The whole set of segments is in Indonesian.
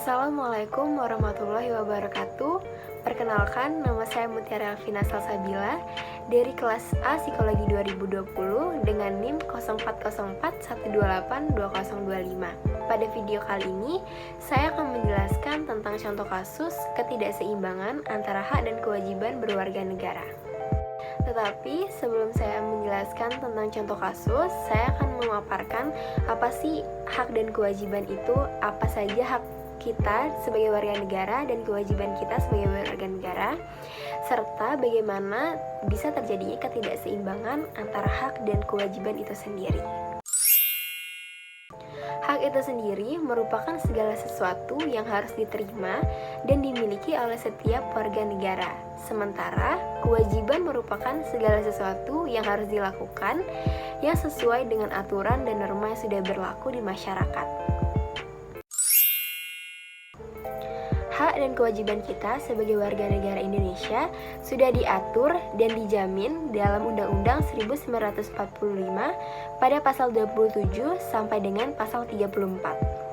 Assalamualaikum warahmatullahi wabarakatuh. Perkenalkan, nama saya Mutiara Elvina Salsabila dari kelas A Psikologi 2020 dengan NIM 0404128205. Pada video kali ini, saya akan menjelaskan tentang contoh kasus ketidakseimbangan antara hak dan kewajiban berwarga negara. Tetapi sebelum saya menjelaskan tentang contoh kasus, saya akan memaparkan apa sih hak dan kewajiban itu, apa saja hak kita sebagai warga negara dan kewajiban kita sebagai warga negara, serta bagaimana bisa terjadinya ketidakseimbangan antara hak dan kewajiban itu sendiri. Hak itu sendiri merupakan segala sesuatu yang harus diterima dan dimiliki oleh setiap warga negara. Sementara, kewajiban merupakan segala sesuatu yang harus dilakukan yang sesuai dengan aturan dan norma yang sudah berlaku di masyarakat. Hak dan kewajiban kita sebagai warga negara Indonesia sudah diatur dan dijamin dalam Undang-Undang 1945 pada pasal 27 sampai dengan pasal 34.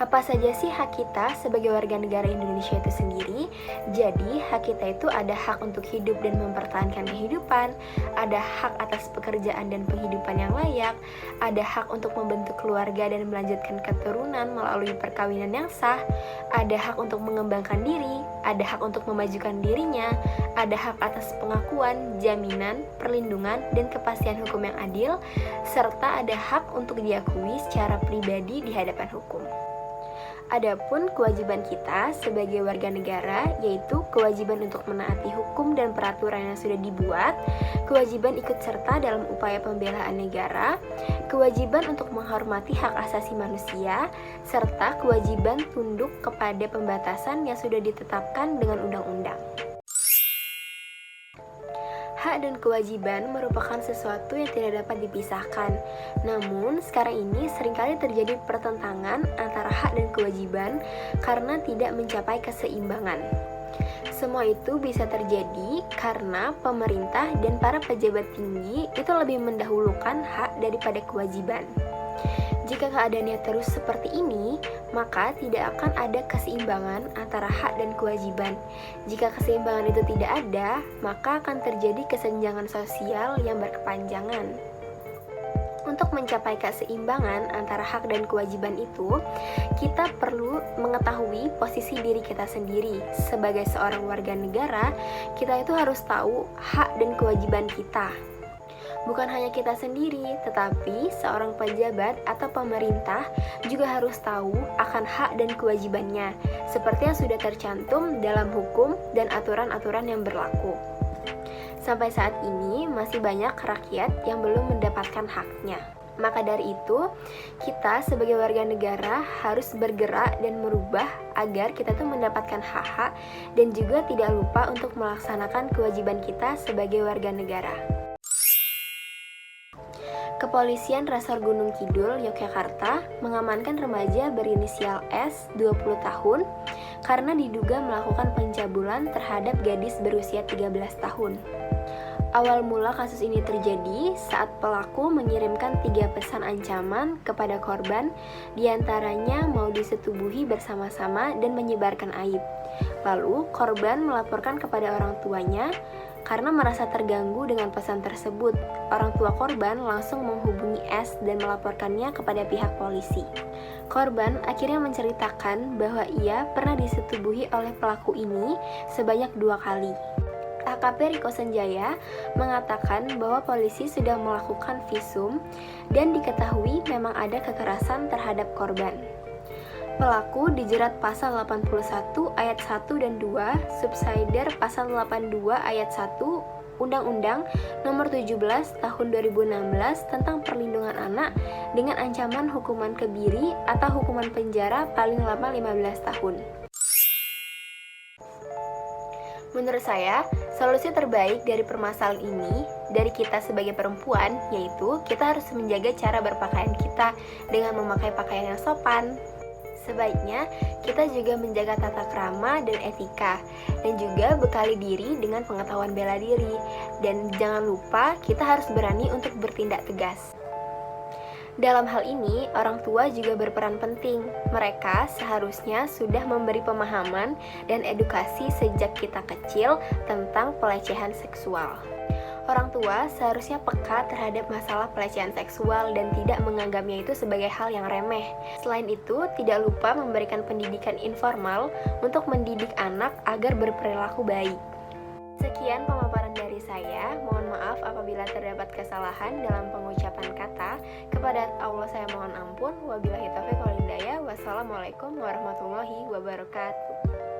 Apa saja sih hak kita sebagai warga negara Indonesia itu sendiri? Jadi, hak kita itu ada hak untuk hidup dan mempertahankan kehidupan, ada hak atas pekerjaan dan penghidupan yang layak, ada hak untuk membentuk keluarga dan melanjutkan keturunan melalui perkawinan yang sah, ada hak untuk mengembangkan diri, ada hak untuk memajukan dirinya, ada hak atas pengakuan, jaminan, perlindungan, dan kepastian hukum yang adil, serta ada hak untuk diakui secara pribadi di hadapan hukum. Adapun kewajiban kita sebagai warga negara, yaitu kewajiban untuk menaati hukum dan peraturan yang sudah dibuat, kewajiban ikut serta dalam upaya pembelaan negara, kewajiban untuk menghormati hak asasi manusia, serta kewajiban tunduk kepada pembatasan yang sudah ditetapkan dengan undang-undang. Hak dan kewajiban merupakan sesuatu yang tidak dapat dipisahkan. Namun, sekarang ini seringkali terjadi pertentangan antara hak dan kewajiban karena tidak mencapai keseimbangan. Semua itu bisa terjadi karena pemerintah dan para pejabat tinggi itu lebih mendahulukan hak daripada kewajiban. Jika keadaannya terus seperti ini, maka tidak akan ada keseimbangan antara hak dan kewajiban. Jika keseimbangan itu tidak ada, maka akan terjadi kesenjangan sosial yang berkepanjangan. Untuk mencapai keseimbangan antara hak dan kewajiban itu, kita perlu mengetahui posisi diri kita sendiri. Sebagai seorang warga negara, kita itu harus tahu hak dan kewajiban kita. Bukan hanya kita sendiri, tetapi seorang pejabat atau pemerintah juga harus tahu akan hak dan kewajibannya, seperti yang sudah tercantum dalam hukum dan aturan-aturan yang berlaku. Sampai saat ini, masih banyak rakyat yang belum mendapatkan haknya. Maka dari itu, kita sebagai warga negara harus bergerak dan merubah agar kita tuh mendapatkan hak-hak dan juga tidak lupa untuk melaksanakan kewajiban kita sebagai warga negara. Kepolisian Resor Gunung Kidul, Yogyakarta mengamankan remaja berinisial S, 20 tahun, karena diduga melakukan pencabulan terhadap gadis berusia 13 tahun. Awal mula kasus ini terjadi saat pelaku mengirimkan 3 pesan ancaman kepada korban, diantaranya mau disetubuhi bersama-sama dan menyebarkan aib. Lalu, korban melaporkan kepada orang tuanya. Karena merasa terganggu dengan pesan tersebut, orang tua korban langsung menghubungi S dan melaporkannya kepada pihak polisi. Korban akhirnya menceritakan bahwa ia pernah disetubuhi oleh pelaku ini sebanyak 2 kali. AKP Riko Senjaya mengatakan bahwa polisi sudah melakukan visum dan diketahui memang ada kekerasan terhadap korban. Pelaku dijerat pasal 81 ayat 1 dan 2, subsider pasal 82 ayat 1 Undang-Undang Nomor 17 Tahun 2016 tentang Perlindungan Anak dengan ancaman hukuman kebiri atau hukuman penjara paling lama 15 tahun. Menurut saya, solusi terbaik dari permasalahan ini dari kita sebagai perempuan yaitu kita harus menjaga cara berpakaian kita dengan memakai pakaian yang sopan. Sebaiknya kita juga menjaga tata krama dan etika, dan juga bekali diri dengan pengetahuan bela diri. Dan jangan lupa kita harus berani untuk bertindak tegas. Dalam hal ini, orang tua juga berperan penting. Mereka seharusnya sudah memberi pemahaman dan edukasi sejak kita kecil tentang pelecehan seksual. Orang tua seharusnya peka terhadap masalah pelecehan seksual dan tidak menganggapnya itu sebagai hal yang remeh. Selain itu, tidak lupa memberikan pendidikan informal untuk mendidik anak agar berperilaku baik. Sekian pemaparan dari saya. Mohon maaf apabila terdapat kesalahan dalam pengucapan kata. Kepada Allah saya mohon ampun. Wabillahi taufiq wal hidayah. Wassalamualaikum warahmatullahi wabarakatuh.